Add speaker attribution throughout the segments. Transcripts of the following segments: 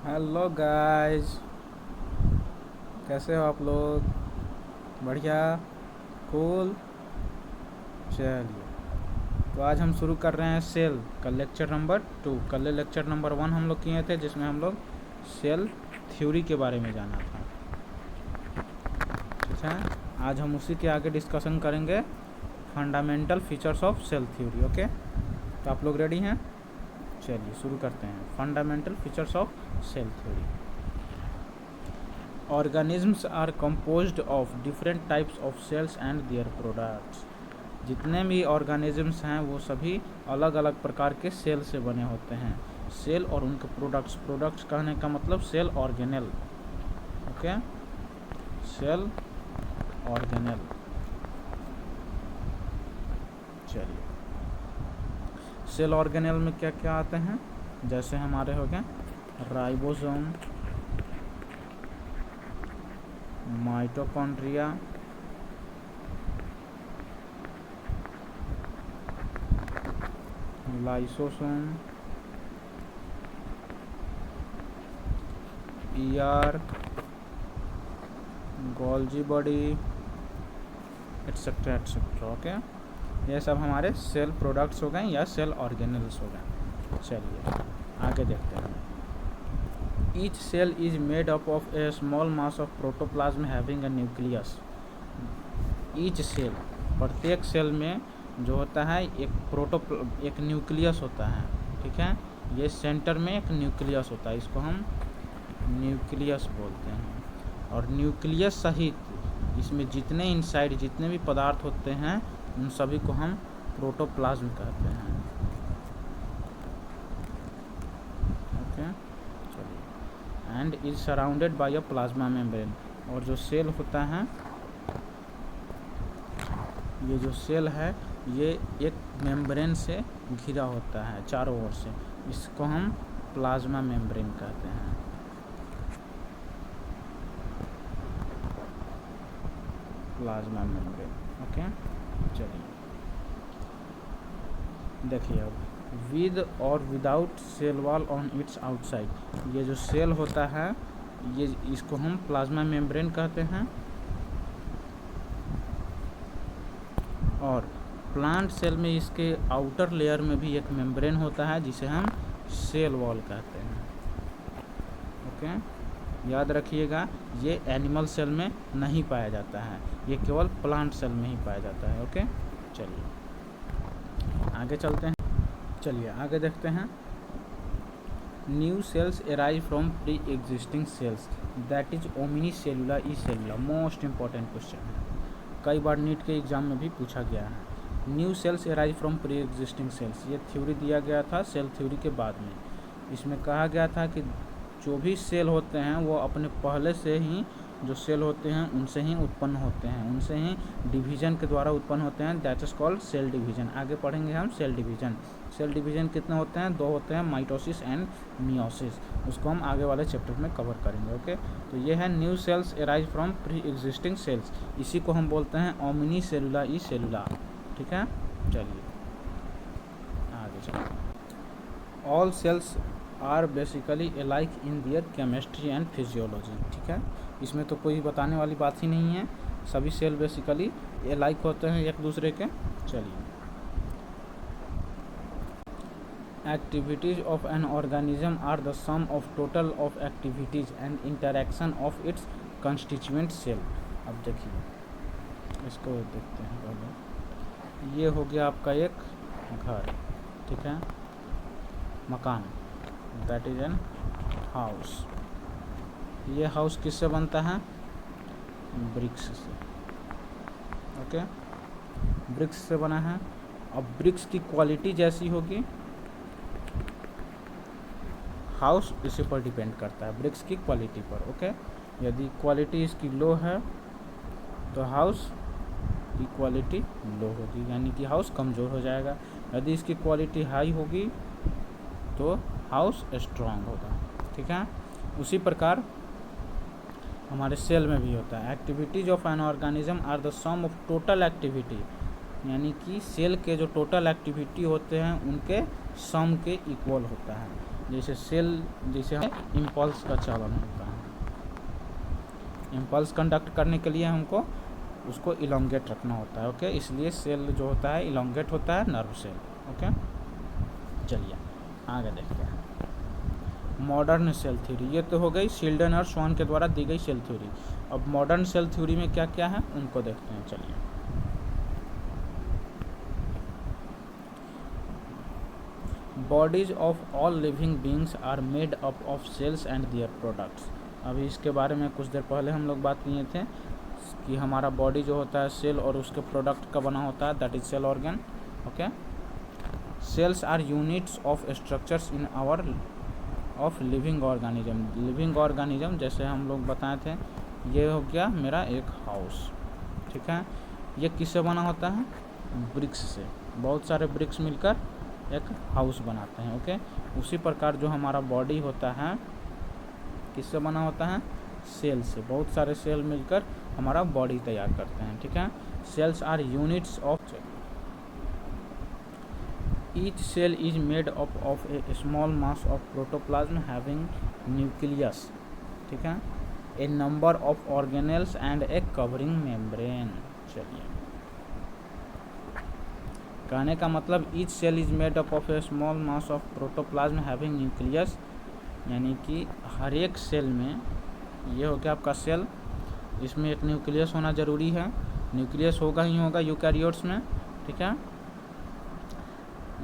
Speaker 1: Hello guys, कैसे हो आप लोग? बढ़िया, कूल। चलिए, तो आज हम शुरू कर रहे हैं सेल का लेक्चर नंबर 2। कल लेक्चर नंबर 1 हम लोग किए थे, जिसमें हम लोग सेल थ्योरी के बारे में जाना था। ठीक है, आज हम उसी के आगे डिस्कशन करेंगे, fundamental features of cell theory. Okay, तो आप लोग रेडी हैं? चलिए शुरू करते हैं। Fundamental features of cell theory. Organisms are composed of different types of cells and their products. जितने भी ऑर्गेनिजम्स हैं वो सभी अलग अलग प्रकार के सेल से बने होते हैं। सेल और उनके प्रोडक्ट्स कहने का मतलब cell organelle. Okay, cell organelle. चलिए, सेल ऑर्गेनेल में क्या क्या आते हैं? जैसे हमारे हो गए ribosome, mitochondria, lysosome, ER, Golgi body, etcetera etcetera. Okay, ये सब हमारे सेल प्रोडक्ट्स हो गए या सेल ऑर्गेनेल्स हो गए। चलिए आगे देखते हैं। Each cell is made up of a small mass of protoplasm having a nucleus. Each cell, प्रत्येक सेल में जो होता है एक न्यूक्लियस होता है। ठीक है, ये सेंटर में एक न्यूक्लियस होता है, इसको हम न्यूक्लियस बोलते हैं। और न्यूक्लियस सहित इसमें जितने इनसाइड जितने भी पदार्थ होते हैं उन सभी को हम प्रोटोप्लाज्म कहते हैं। ओके, चलिए। And is surrounded by a plasma membrane. और जो सेल होता है, ये जो सेल है ये एक मेम्ब्रेन से घिरा होता है चारों ओर से, इसको हम प्लाज्मा मेम्ब्रेन कहते हैं। Plasma membrane. ओके, चलिए देखिए अब, विद और without cell wall on its outside. ये जो सेल होता है ये इसको हम प्लाज्मा मेम्ब्रेन कहते हैं। और प्लांट सेल में इसके आउटर लेयर में भी एक मेम्ब्रेन होता है जिसे हम सेल वॉल कहते हैं। ओके, याद रखिएगा, ये एनिमल सेल में नहीं पाया जाता है, ये केवल प्लांट सेल में ही पाया जाता है। ओके, चलिए आगे चलते हैं। चलिए आगे देखते हैं। New cells arise from preexisting cells, that is ओमिनी सेलुला ई सेलुला। मोस्ट इंपॉर्टेंट क्वेश्चन है, कई बार नीट के एग्जाम में भी पूछा गया है। New cells arise from preexisting sales, ये थ्योरी दिया गया था सेल थ्योरी के बाद में। इसमें कहा गया था कि जो भी सेल होते हैं वो अपने पहले से ही जो सेल होते हैं उनसे ही उत्पन्न होते हैं, उनसे ही डिवीजन के द्वारा उत्पन्न होते हैं। That is called cell division. आगे पढ़ेंगे हम सेल डिवीजन। सेल डिवीजन कितने होते हैं? 2 होते हैं, माइटोसिस एंड मियोसिस। उसको हम आगे वाले चैप्टर में कवर करेंगे। ओके, तो ये है new cells arise from preexisting sales, इसी को हम बोलते हैं ओमिनी सेलुला ई सेलुला। ठीक है, चलिए आगे चलिए। All cells are basically alike in their chemistry and physiology. ठीक है, इसमें तो कोई बताने वाली बात ही नहीं है, सभी सेल बेसिकली अलाइक होते हैं एक दूसरे के। चलिए, activities of an organism are the sum of total of activities and interaction of its constituent cell. अब देखिए, इसको देखते हैं पहले। ये हो गया आपका एक घर, ठीक है, मकान, दैट इज एन हाउस। ये हाउस किससे बनता है? ब्रिक्स से। ओके, ब्रिक्स से बना है। अब ब्रिक्स की क्वालिटी जैसी होगी, हाउस इसी पर डिपेंड करता है, ब्रिक्स की क्वालिटी पर। ओके, यदि क्वालिटी इसकी लो है तो हाउस की क्वालिटी लो होगी, यानी कि हाउस कमज़ोर हो जाएगा। यदि इसकी क्वालिटी हाई होगी तो हाउस स्ट्रांग होगा। ठीक है, उसी प्रकार हमारे सेल में भी होता है। Activities of an organism are the sum of total activity, यानी कि सेल के जो टोटल एक्टिविटी होते हैं उनके सम के इक्वल होता है। जैसे सेल, जैसे इम्पल्स का चालन होता है, इम्पल्स कंडक्ट करने के लिए हमको उसको इलोंगेट रखना होता है। ओके, इसलिए सेल जो होता है इलोंगेट होता है, नर्व सेल। ओके, चलिए आगे देखते हैं मॉडर्न सेल थ्योरी। ये तो हो गई शिल्डन और स्वान के द्वारा दी गई सेल थ्योरी। अब मॉडर्न सेल थ्योरी में क्या क्या है उनको देखते हैं। चलिए, bodies of all living beings are made up of cells and their products. अभी इसके बारे में कुछ देर पहले हम लोग बात किए थे कि हमारा बॉडी जो होता है सेल और उसके प्रोडक्ट का बना होता है, that is cell organ. Okay, cells are units of structures in our of living organism. Living organism जैसे हम लोग बताए थे, ये हो गया मेरा एक हाउस। ठीक है, ये किससे बना होता है? ब्रिक्स से। बहुत सारे ब्रिक्स मिलकर एक हाउस बनाते हैं। ओके, उसी प्रकार जो हमारा बॉडी होता है किससे बना होता है? सेल से। बहुत सारे सेल मिलकर हमारा बॉडी तैयार करते हैं। ठीक है, cells are units of, each cell is made up of a small mass of protoplasm having nucleus, ठीक है, a number of organelles and a covering membrane। चलिए, कहने का मतलब each cell is made up of a small mass of protoplasm having nucleus, यानी कि हर एक cell में, ये हो गया आपका सेल, इसमें एक न्यूक्लियस होना ज़रूरी है। न्यूक्लियस होगा ही होगा यूकैरियोट्स में। ठीक है,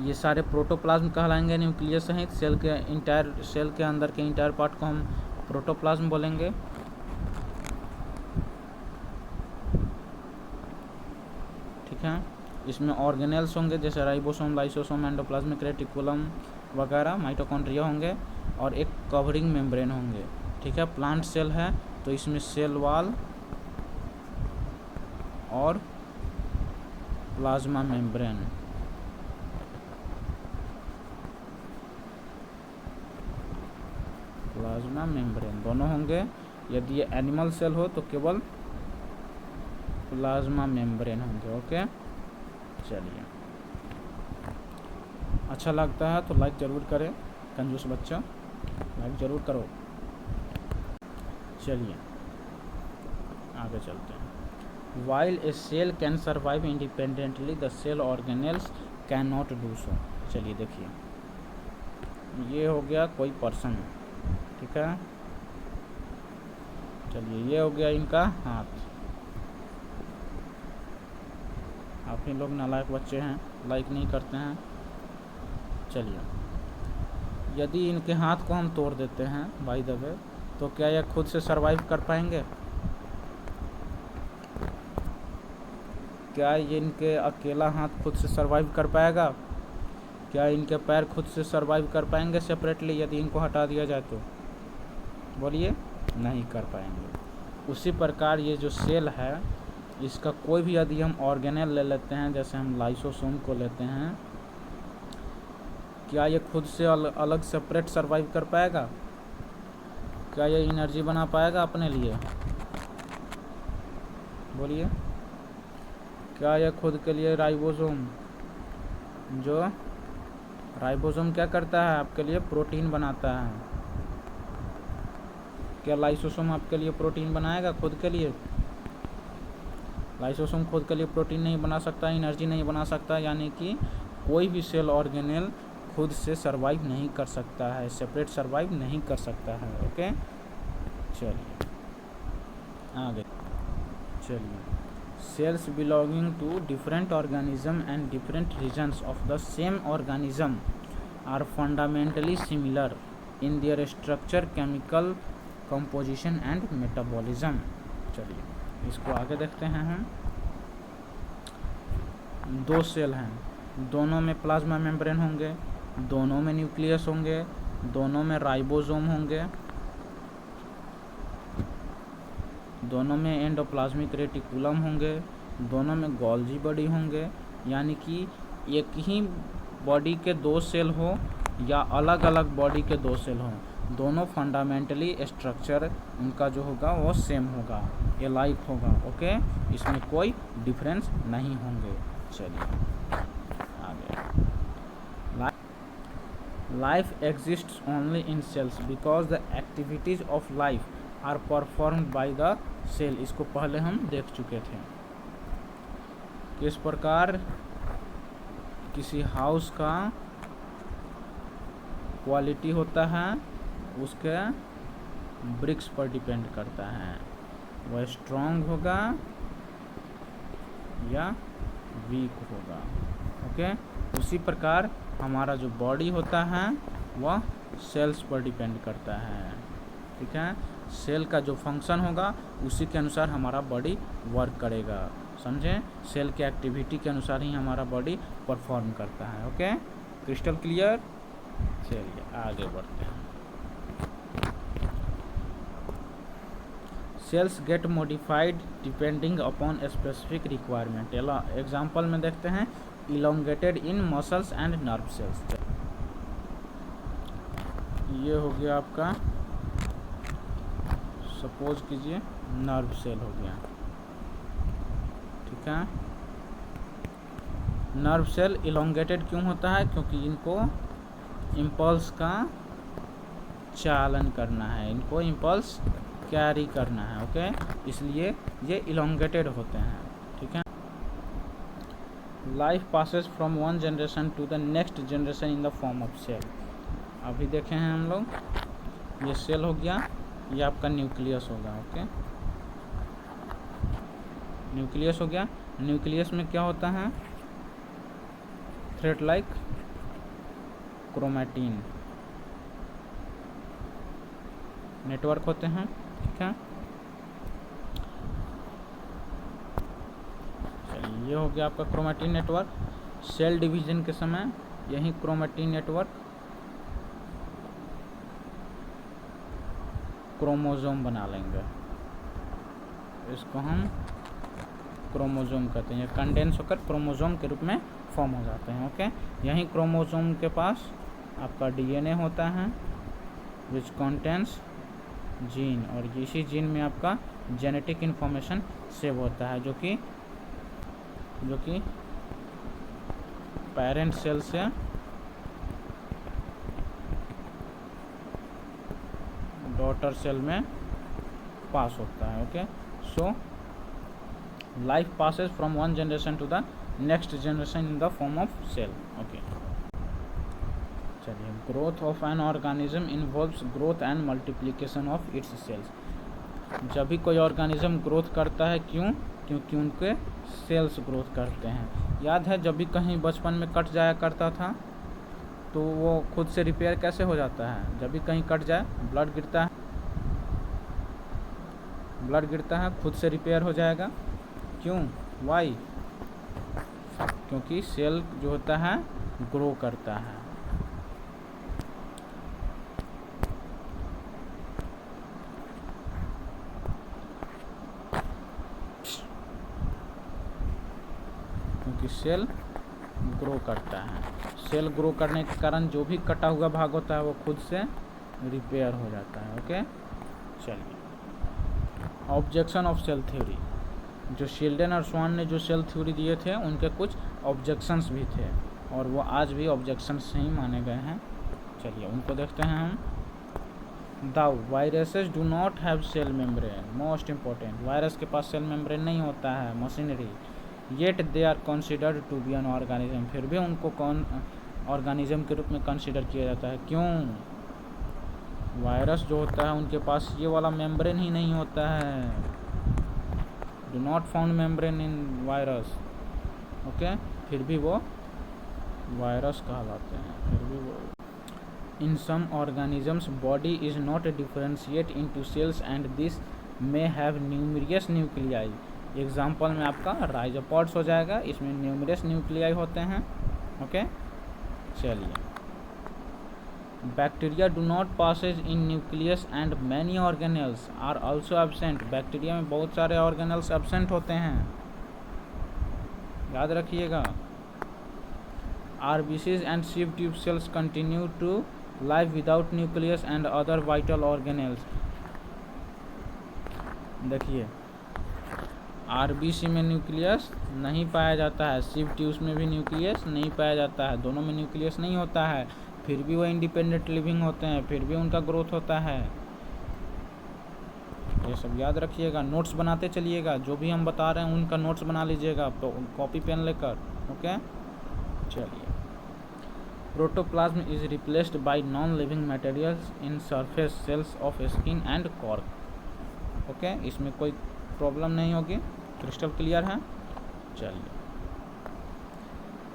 Speaker 1: ये सारे प्रोटोप्लाज्म कहलाएंगे न्यूक्लियस सहित। सेल के इंटायर, सेल के अंदर के इंटायर पार्ट को हम प्रोटोप्लाज्म बोलेंगे। ठीक है, इसमें ऑर्गेनेल्स होंगे जैसे राइबोसोम, लाइसोसोम, एंडोप्लाज्मिक रेटिकुलम वगैरह, माइटोकॉन्ड्रिया होंगे और एक कवरिंग मेम्ब्रेन होंगे। ठीक है, प्लांट सेल है तो इसमें सेल वॉल और प्लाज्मा मेम्ब्रेन, प्लाज्मा मेम्ब्रेन दोनों होंगे। यदि ये एनिमल सेल हो तो केवल प्लाज्मा मेम्ब्रेन होंगे। ओके, चलिए, अच्छा लगता है तो लाइक ज़रूर करें, कंजूस बच्चा, लाइक ज़रूर करो। चलिए आगे चलते हैं। While a cell can survive independently the cell organelles can not do so. चलिए देखिए, ये हो गया कोई पर्सन। ठीक है, चलिए, ये हो गया इनका हाथ। आप ही लोग नालायक बच्चे हैं, लाइक नहीं करते हैं। चलिए, यदि इनके हाथ को हम तोड़ देते हैं बाय द वे, तो क्या ये खुद से सरवाइव कर पाएंगे? क्या ये इनके अकेला हाथ खुद से सरवाइव कर पाएगा? क्या इनके पैर खुद से सरवाइव कर पाएंगे सेपरेटली यदि इनको हटा दिया जाए तो? बोलिए, नहीं कर पाएंगे। उसी प्रकार ये जो सेल है, इसका कोई भी यदि हम ऑर्गेनेल ले लेते हैं, जैसे हम लाइसोसोम को लेते हैं, क्या ये खुद से अलग सेपरेट सरवाइव कर पाएगा? क्या ये एनर्जी बना पाएगा अपने लिए? बोलिए, क्या ये खुद के लिए राइबोसोम, जो राइबोसोम क्या करता है आपके लिए? प्रोटीन बनाता है। क्या लाइसोसोम आपके लिए प्रोटीन बनाएगा खुद के लिए? लाइसोसोम खुद के लिए प्रोटीन नहीं बना सकता, एनर्जी नहीं बना सकता, यानी कि कोई भी सेल ऑर्गेनेल खुद से सरवाइव नहीं कर सकता है, सेपरेट सरवाइव नहीं कर सकता है। ओके, चलिए आगे चलिए। Cells belonging to different organism and different regions of the same organism are fundamentally similar in their structure, chemical composition and metabolism. चलिए इसको आगे देखते हैं हम। दो सेल हैं, दोनों में प्लाज्मा मेम्ब्रेन होंगे, दोनों में न्यूक्लियस होंगे, दोनों में राइबोसोम होंगे, दोनों में एंडोप्लाज्मिक रेटिकुलम होंगे, दोनों में गोल्जी बॉडी होंगे। यानी कि एक ही बॉडी के दो सेल हो या अलग अलग बॉडी के दो सेल हों, दोनों फंडामेंटली स्ट्रक्चर उनका जो होगा वो सेम होगा, ये लाइक होगा। ओके, इसमें कोई डिफरेंस नहीं होंगे। चलिए आगे। Life exists only in cells because the activities of life are performed by the cell. इसको पहले हम देख चुके थे। किस प्रकार किसी हाउस का क्वालिटी होता है उसके ब्रिक्स पर डिपेंड करता है, वह स्ट्रॉन्ग होगा या वीक होगा। ओके, उसी प्रकार हमारा जो बॉडी होता है वह सेल्स पर डिपेंड करता है। ठीक है, सेल का जो फंक्शन होगा उसी के अनुसार हमारा बॉडी वर्क करेगा। समझें, सेल के एक्टिविटी के अनुसार ही हमारा बॉडी परफॉर्म करता है। Okay, crystal clear. चलिए आगे बढ़ते हैं। Cells get modified depending upon specific requirement. Example में देखते हैं, elongated in muscles and nerve cells. ये हो गया आपका, सपोज कीजिए नर्व सेल हो गया। ठीक है, नर्व सेल इलोंगेटेड क्यों होता है? क्योंकि इनको इम्पल्स का चालन करना है, इनको इम्पल्स कैरी करना है। ओके, इसलिए ये इलोंगेटेड होते हैं। ठीक है, life passes from one generation to the next generation in the form of cell. अभी देखे हैं हम लोग, ये सेल हो गया, ये आपका न्यूक्लियस होगा। ओके, न्यूक्लियस हो गया। न्यूक्लियस में क्या होता है? थ्रेड लाइक क्रोमैटिन नेटवर्क होते हैं। ठीक है, चलिए ये हो गया आपका क्रोमैटिन नेटवर्क। सेल डिवीजन के समय यही क्रोमैटिन नेटवर्क क्रोमोसोम बना लेंगे, इसको हम क्रोमोसोम कहते हैं। ये कंडेंस होकर क्रोमोसोम के रूप में फॉर्म हो जाते हैं। ओके, यही क्रोमोसोम के पास आपका डीएनए होता है विच कंटेंस जीन, और इसी जीन में आपका जेनेटिक इन्फॉर्मेशन सेव होता है, जो कि पेरेंट सेल से डॉटर सेल में पास होता है। Okay, so life passes from one generation to the next generation in the form of cell. Okay, चलिए, growth of an organism involves growth and multiplication of its cells. जब भी कोई organism growth करता है, क्यों? क्योंकि उनके सेल्स ग्रोथ करते हैं। याद है, जब भी कहीं बचपन में कट जाया करता था तो वो खुद से रिपेयर कैसे हो जाता है? जब भी कहीं कट जाए ब्लड गिरता है, खुद से रिपेयर हो जाएगा। क्यों? वाई? क्योंकि सेल जो होता है ग्रो करता है। क्योंकि सेल ग्रो करता है। सेल ग्रो करने के कारण जो भी कटा हुआ भाग होता है वो खुद से रिपेयर हो जाता है। ओके, चलिए, ऑब्जेक्शन ऑफ सेल थ्योरी। जो शील्डन और स्वान ने जो सेल थ्योरी दिए थे उनके कुछ ऑब्जेक्शंस भी थे, और वो आज भी ऑब्जेक्शंस ही माने गए हैं। चलिए उनको देखते हैं हम। The viruses do not have cell membrane. Most important, virus के पास सेल मेम्ब्रेन नहीं होता है, machinery. Yet they are considered to be an organism. फिर भी उनको कौन ऑर्गेनिज्म के रूप में कंसिडर किया जाता है? क्यों? वायरस जो होता है उनके पास ये वाला मेम्ब्रेन ही नहीं होता है। Do not found membrane in virus. Okay, फिर भी वो वायरस कहलाते हैं। फिर भी वो in some organisms body is not differentiate into cells and this may have numerous nuclei. Example में आपका राइजोपॉड्स हो जाएगा, इसमें न्यूमरियस न्यूक्लियाई होते हैं। ओके, चलिए, bacteria do not possess in nucleus and many organelles are also absent. Bacteria में बहुत सारे ऑर्गेनेल्स एब्सेंट होते हैं, याद रखिएगा। RBCs and sieve tube cells continue to live without nucleus and other vital organelles. देखिए, आरबीसी में न्यूक्लियस नहीं पाया जाता है, सिव ट्यूब्स में भी न्यूक्लियस नहीं पाया जाता है, दोनों में न्यूक्लियस नहीं होता है। फिर भी वो इंडिपेंडेंट लिविंग होते हैं, फिर भी उनका ग्रोथ होता है। ये सब याद रखिएगा, नोट्स बनाते चलिएगा, जो भी हम बता रहे हैं उनका नोट्स बना लीजिएगा तो कॉपी पेन लेकर। ओके, चलिए। Protoplasm is replaced by non living materials in surface cells of skin and cork. Okay, इसमें कोई प्रॉब्लम नहीं होगी, क्रिस्टल क्लियर है। चलिए।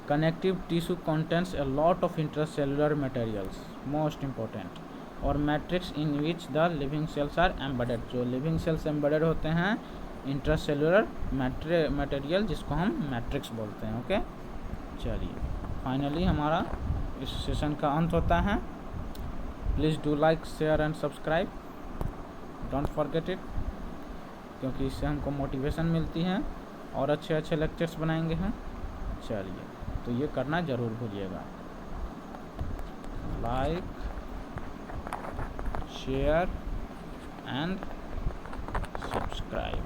Speaker 1: Connective tissue contents a lot of intracellular materials, most important, और matrix in which the living cells are embedded. जो living cells embedded होते हैं इंट्रासेलुलर मटेरियल, जिसको हम मैट्रिक्स बोलते हैं। ओके, चलिए। फाइनली हमारा इस सेशन का अंत होता है। Please do like, share and subscribe, don't forget it, क्योंकि इससे हमको मोटिवेशन मिलती है और अच्छे अच्छे लेक्चर्स बनाएंगे हम। चलिए, तो ये करना ज़रूर भूलिएगा, लाइक, शेयर एंड सब्सक्राइब।